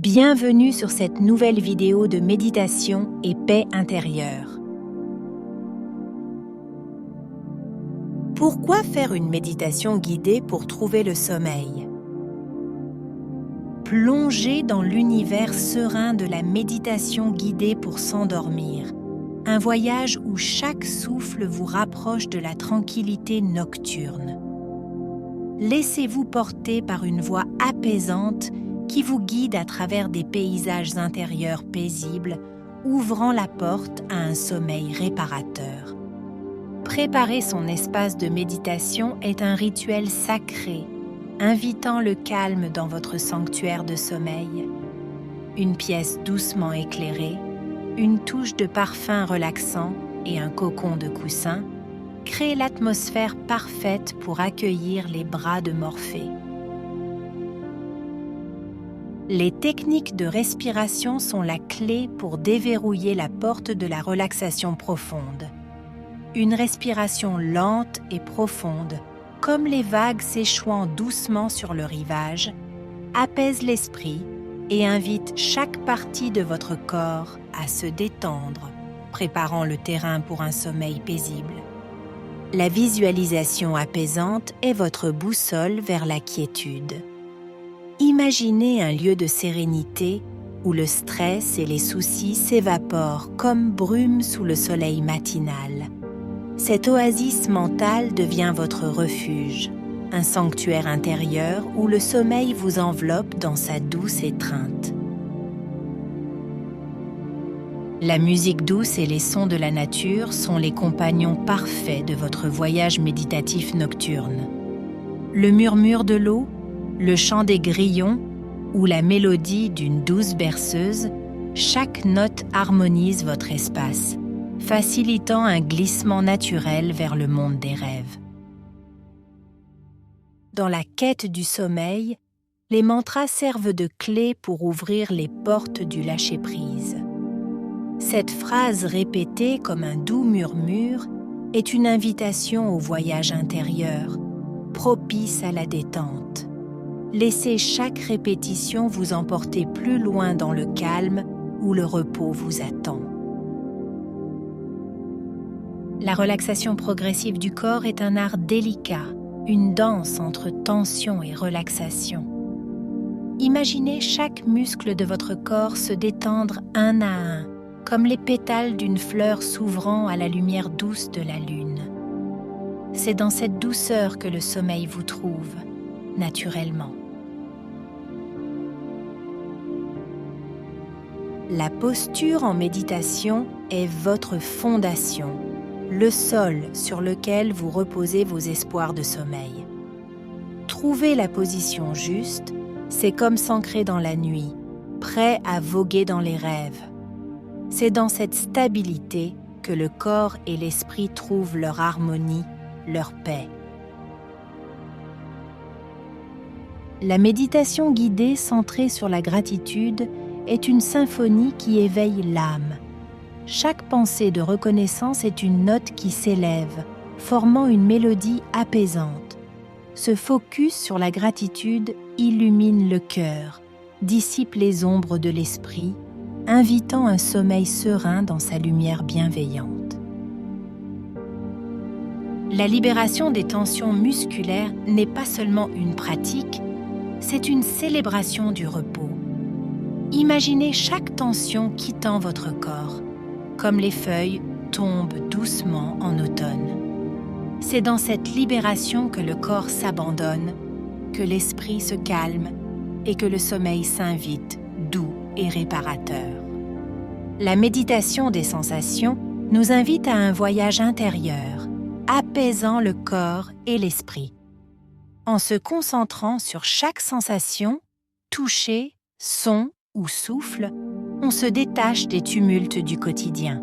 Bienvenue sur cette nouvelle vidéo de méditation et paix intérieure. Pourquoi faire une méditation guidée pour trouver le sommeil? Plongez dans l'univers serein de la méditation guidée pour s'endormir, un voyage où chaque souffle vous rapproche de la tranquillité nocturne. Laissez-vous porter par une voix apaisante qui vous guide à travers des paysages intérieurs paisibles, ouvrant la porte à un sommeil réparateur. Préparer son espace de méditation est un rituel sacré, invitant le calme dans votre sanctuaire de sommeil. Une pièce doucement éclairée, une touche de parfum relaxant et un cocon de coussin créent l'atmosphère parfaite pour accueillir les bras de Morphée. Les techniques de respiration sont la clé pour déverrouiller la porte de la relaxation profonde. Une respiration lente et profonde, comme les vagues s'échouant doucement sur le rivage, apaise l'esprit et invite chaque partie de votre corps à se détendre, préparant le terrain pour un sommeil paisible. La visualisation apaisante est votre boussole vers la quiétude. Imaginez un lieu de sérénité où le stress et les soucis s'évaporent comme brume sous le soleil matinal. Cette oasis mentale devient votre refuge, un sanctuaire intérieur où le sommeil vous enveloppe dans sa douce étreinte. La musique douce et les sons de la nature sont les compagnons parfaits de votre voyage méditatif nocturne. Le murmure de l'eau, le chant des grillons ou la mélodie d'une douce berceuse, chaque note harmonise votre espace, facilitant un glissement naturel vers le monde des rêves. Dans la quête du sommeil, les mantras servent de clé pour ouvrir les portes du lâcher-prise. Cette phrase répétée comme un doux murmure est une invitation au voyage intérieur, propice à la détente. Laissez chaque répétition vous emporter plus loin dans le calme où le repos vous attend. La relaxation progressive du corps est un art délicat, une danse entre tension et relaxation. Imaginez chaque muscle de votre corps se détendre un à un, comme les pétales d'une fleur s'ouvrant à la lumière douce de la lune. C'est dans cette douceur que le sommeil vous trouve, naturellement. La posture en méditation est votre fondation, le sol sur lequel vous reposez vos espoirs de sommeil. Trouver la position juste, c'est comme s'ancrer dans la nuit, prêt à voguer dans les rêves. C'est dans cette stabilité que le corps et l'esprit trouvent leur harmonie, leur paix. La méditation guidée centrée sur la gratitude est une symphonie qui éveille l'âme. Chaque pensée de reconnaissance est une note qui s'élève, formant une mélodie apaisante. Ce focus sur la gratitude illumine le cœur, dissipe les ombres de l'esprit, invitant un sommeil serein dans sa lumière bienveillante. La libération des tensions musculaires n'est pas seulement une pratique, c'est une célébration du repos. Imaginez chaque tension quittant votre corps, comme les feuilles tombent doucement en automne. C'est dans cette libération que le corps s'abandonne, que l'esprit se calme et que le sommeil s'invite, doux et réparateur. La méditation des sensations nous invite à un voyage intérieur, apaisant le corps et l'esprit. En se concentrant sur chaque sensation, toucher, son ou souffle, on se détache des tumultes du quotidien.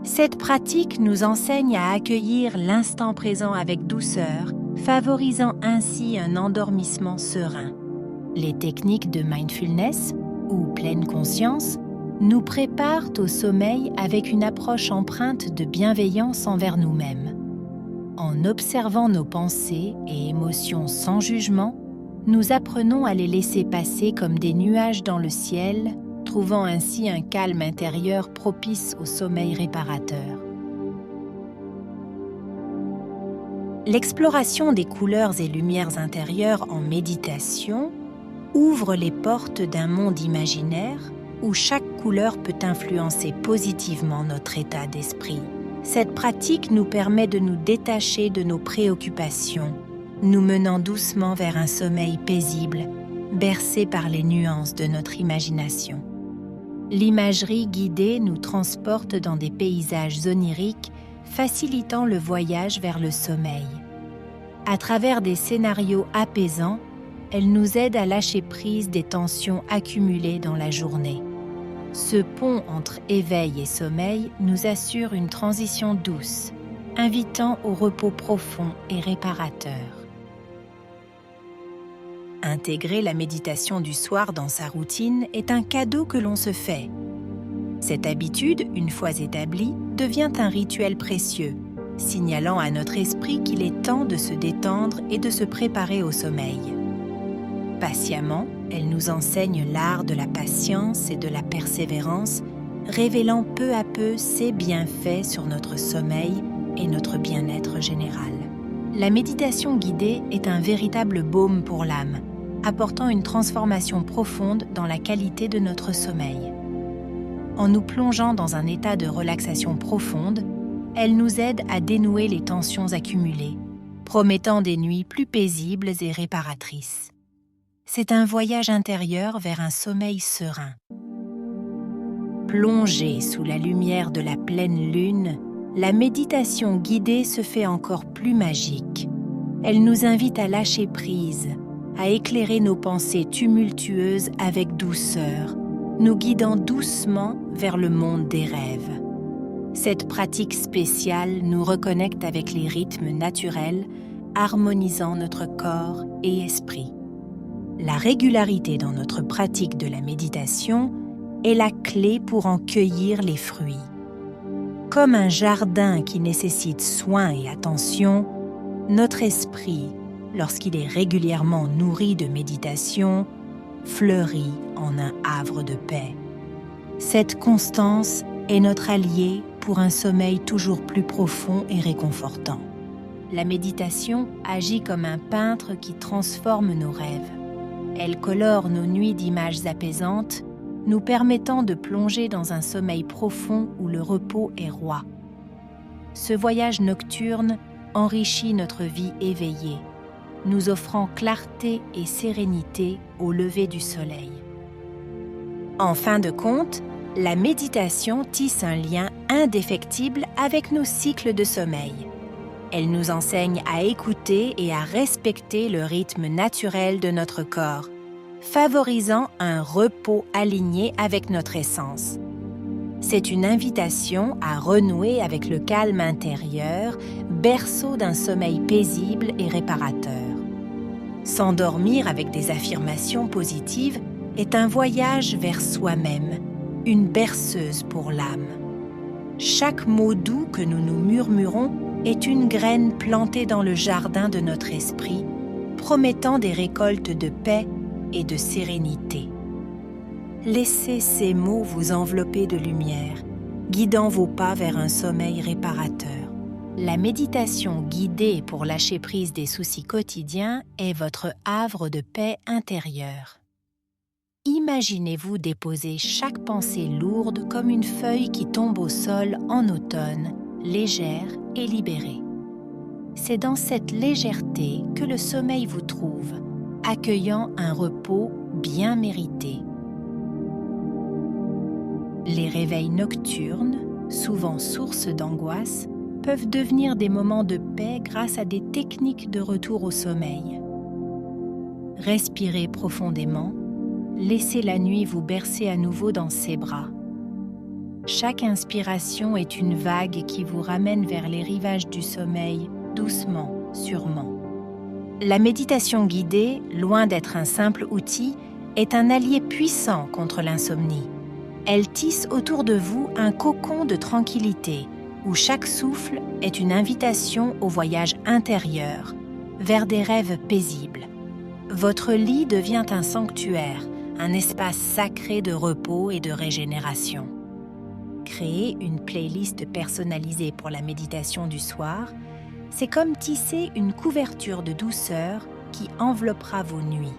Cette pratique nous enseigne à accueillir l'instant présent avec douceur, favorisant ainsi un endormissement serein. Les techniques de mindfulness, ou pleine conscience, nous préparent au sommeil avec une approche empreinte de bienveillance envers nous-mêmes. En observant nos pensées et émotions sans jugement, nous apprenons à les laisser passer comme des nuages dans le ciel, trouvant ainsi un calme intérieur propice au sommeil réparateur. L'exploration des couleurs et lumières intérieures en méditation ouvre les portes d'un monde imaginaire où chaque couleur peut influencer positivement notre état d'esprit. Cette pratique nous permet de nous détacher de nos préoccupations, nous menant doucement vers un sommeil paisible, bercé par les nuances de notre imagination. L'imagerie guidée nous transporte dans des paysages oniriques, facilitant le voyage vers le sommeil. À travers des scénarios apaisants, elle nous aide à lâcher prise des tensions accumulées dans la journée. Ce pont entre éveil et sommeil nous assure une transition douce, invitant au repos profond et réparateur. Intégrer la méditation du soir dans sa routine est un cadeau que l'on se fait. Cette habitude, une fois établie, devient un rituel précieux, signalant à notre esprit qu'il est temps de se détendre et de se préparer au sommeil. Patiemment, elle nous enseigne l'art de la patience et de la persévérance, révélant peu à peu ses bienfaits sur notre sommeil et notre bien-être général. La méditation guidée est un véritable baume pour l'âme, apportant une transformation profonde dans la qualité de notre sommeil. En nous plongeant dans un état de relaxation profonde, elle nous aide à dénouer les tensions accumulées, promettant des nuits plus paisibles et réparatrices. C'est un voyage intérieur vers un sommeil serein. Plongée sous la lumière de la pleine lune, la méditation guidée se fait encore plus magique. Elle nous invite à lâcher prise, à éclairer nos pensées tumultueuses avec douceur, nous guidant doucement vers le monde des rêves. Cette pratique spéciale nous reconnecte avec les rythmes naturels, harmonisant notre corps et esprit. La régularité dans notre pratique de la méditation est la clé pour en cueillir les fruits. Comme un jardin qui nécessite soin et attention, notre esprit, lorsqu'il est régulièrement nourri de méditation, fleurit en un havre de paix. Cette constance est notre allié pour un sommeil toujours plus profond et réconfortant. La méditation agit comme un peintre qui transforme nos rêves. Elle colore nos nuits d'images apaisantes, nous permettant de plonger dans un sommeil profond où le repos est roi. Ce voyage nocturne enrichit notre vie éveillée, nous offrant clarté et sérénité au lever du soleil. En fin de compte, la méditation tisse un lien indéfectible avec nos cycles de sommeil. Elle nous enseigne à écouter et à respecter le rythme naturel de notre corps, favorisant un repos aligné avec notre essence. C'est une invitation à renouer avec le calme intérieur, berceau d'un sommeil paisible et réparateur. S'endormir avec des affirmations positives est un voyage vers soi-même, une berceuse pour l'âme. Chaque mot doux que nous nous murmurons est une graine plantée dans le jardin de notre esprit, promettant des récoltes de paix et de sérénité. Laissez ces mots vous envelopper de lumière, guidant vos pas vers un sommeil réparateur. La méditation guidée pour lâcher prise des soucis quotidiens est votre havre de paix intérieure. Imaginez-vous déposer chaque pensée lourde comme une feuille qui tombe au sol en automne, légère et libérée. C'est dans cette légèreté que le sommeil vous trouve, accueillant un repos bien mérité. Les réveils nocturnes, souvent source d'angoisse, peuvent devenir des moments de paix grâce à des techniques de retour au sommeil. Respirez profondément, laissez la nuit vous bercer à nouveau dans ses bras. Chaque inspiration est une vague qui vous ramène vers les rivages du sommeil, doucement, sûrement. La méditation guidée, loin d'être un simple outil, est un allié puissant contre l'insomnie. Elle tisse autour de vous un cocon de tranquillité, où chaque souffle est une invitation au voyage intérieur, vers des rêves paisibles. votre lit devient un sanctuaire, un espace sacré de repos et de régénération. Créer une playlist personnalisée pour la méditation du soir, c'est comme tisser une couverture de douceur qui enveloppera vos nuits.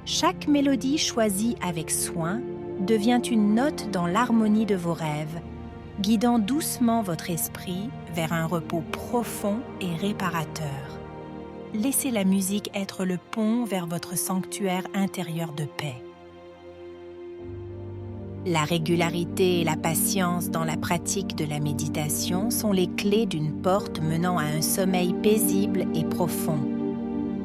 Chaque mélodie choisie avec soin devient une note dans l'harmonie de vos rêves, guidant doucement votre esprit vers un repos profond et réparateur. Laissez la musique être le pont vers votre sanctuaire intérieur de paix. La régularité et la patience dans la pratique de la méditation sont les clés d'une porte menant à un sommeil paisible et profond.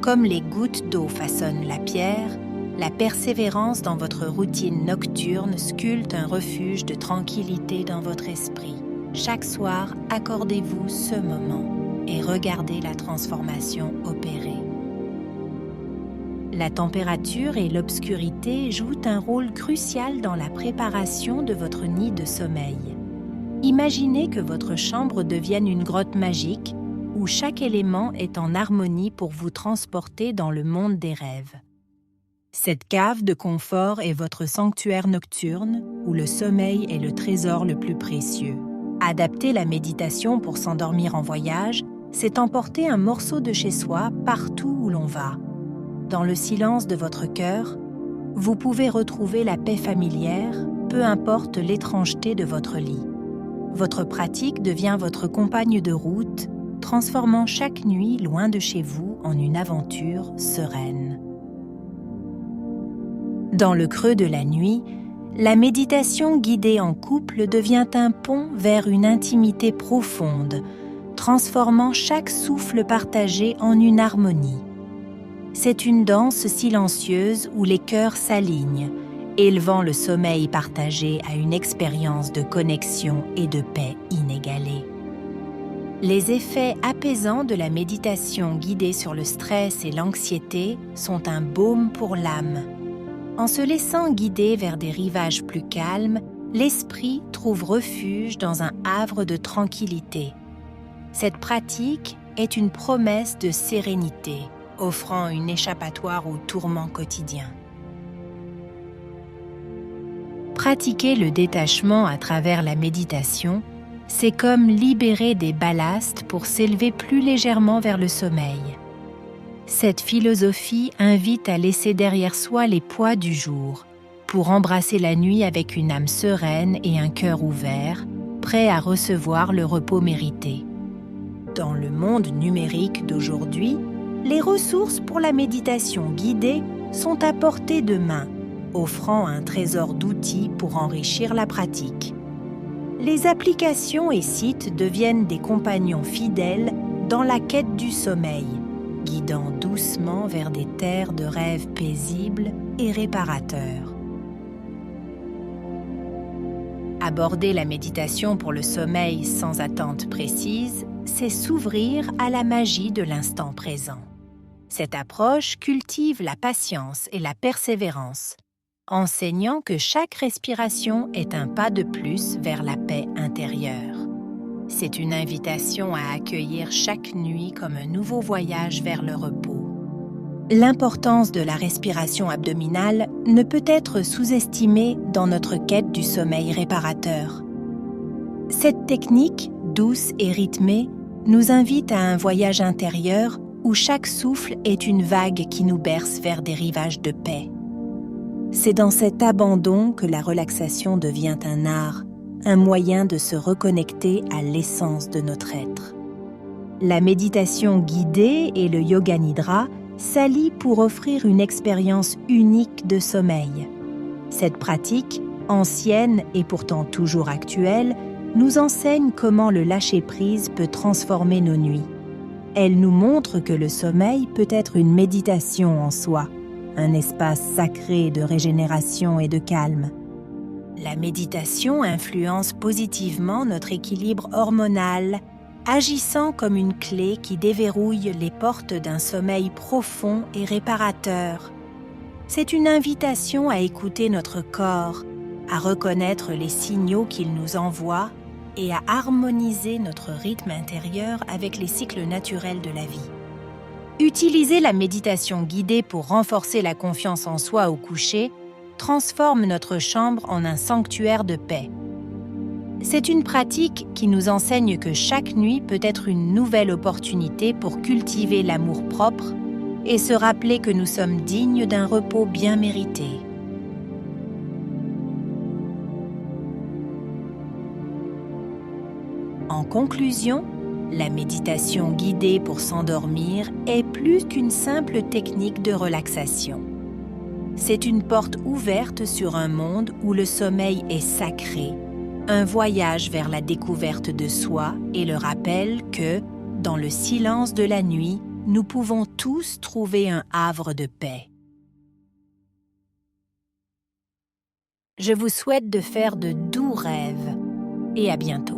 Comme les gouttes d'eau façonnent la pierre, la persévérance dans votre routine nocturne sculpte un refuge de tranquillité dans votre esprit. Chaque soir, accordez-vous ce moment et regardez la transformation opérer. La température et l'obscurité jouent un rôle crucial dans la préparation de votre nid de sommeil. Imaginez que votre chambre devienne une grotte magique où chaque élément est en harmonie pour vous transporter dans le monde des rêves. Cette cave de confort est votre sanctuaire nocturne où le sommeil est le trésor le plus précieux. Adapter la méditation pour s'endormir en voyage, c'est emporter un morceau de chez soi partout où l'on va. Dans le silence de votre cœur, vous pouvez retrouver la paix familière, peu importe l'étrangeté de votre lit. Votre pratique devient votre compagne de route, transformant chaque nuit loin de chez vous en une aventure sereine. Dans le creux de la nuit, la méditation guidée en couple devient un pont vers une intimité profonde, transformant chaque souffle partagé en une harmonie. C'est une danse silencieuse où les cœurs s'alignent, élevant le sommeil partagé à une expérience de connexion et de paix inégalée. Les effets apaisants de la méditation guidée sur le stress et l'anxiété sont un baume pour l'âme. En se laissant guider vers des rivages plus calmes, l'esprit trouve refuge dans un havre de tranquillité. Cette pratique est une promesse de sérénité, offrant une échappatoire aux tourments quotidiens. Pratiquer le détachement à travers la méditation, c'est comme libérer des ballasts pour s'élever plus légèrement vers le sommeil. Cette philosophie invite à laisser derrière soi les poids du jour, pour embrasser la nuit avec une âme sereine et un cœur ouvert, prêt à recevoir le repos mérité. Dans le monde numérique d'aujourd'hui, les ressources pour la méditation guidée sont à portée de main, offrant un trésor d'outils pour enrichir la pratique. Les applications et sites deviennent des compagnons fidèles dans la quête du sommeil, guidant doucement vers des terres de rêves paisibles et réparateurs. Aborder la méditation pour le sommeil sans attente précise, c'est s'ouvrir à la magie de l'instant présent. Cette approche cultive la patience et la persévérance, enseignant que chaque respiration est un pas de plus vers la paix intérieure. C'est une invitation à accueillir chaque nuit comme un nouveau voyage vers le repos. L'importance de la respiration abdominale ne peut être sous-estimée dans notre quête du sommeil réparateur. Cette technique, douce et rythmée, nous invite à un voyage intérieur où chaque souffle est une vague qui nous berce vers des rivages de paix. C'est dans cet abandon que la relaxation devient un art, un moyen de se reconnecter à l'essence de notre être. La méditation guidée et le yoga nidra s'allient pour offrir une expérience unique de sommeil. Cette pratique, ancienne et pourtant toujours actuelle, nous enseigne comment le lâcher-prise peut transformer nos nuits. Elle nous montre que le sommeil peut être une méditation en soi, un espace sacré de régénération et de calme. La méditation influence positivement notre équilibre hormonal, agissant comme une clé qui déverrouille les portes d'un sommeil profond et réparateur. C'est une invitation à écouter notre corps, à reconnaître les signaux qu'il nous envoie et à harmoniser notre rythme intérieur avec les cycles naturels de la vie. Utiliser la méditation guidée pour renforcer la confiance en soi au coucher transforme notre chambre en un sanctuaire de paix. C'est une pratique qui nous enseigne que chaque nuit peut être une nouvelle opportunité pour cultiver l'amour-propre et se rappeler que nous sommes dignes d'un repos bien mérité. En conclusion, la méditation guidée pour s'endormir est plus qu'une simple technique de relaxation. C'est une porte ouverte sur un monde où le sommeil est sacré, un voyage vers la découverte de soi et le rappel que, dans le silence de la nuit, nous pouvons tous trouver un havre de paix. Je vous souhaite de faire de doux rêves et à bientôt.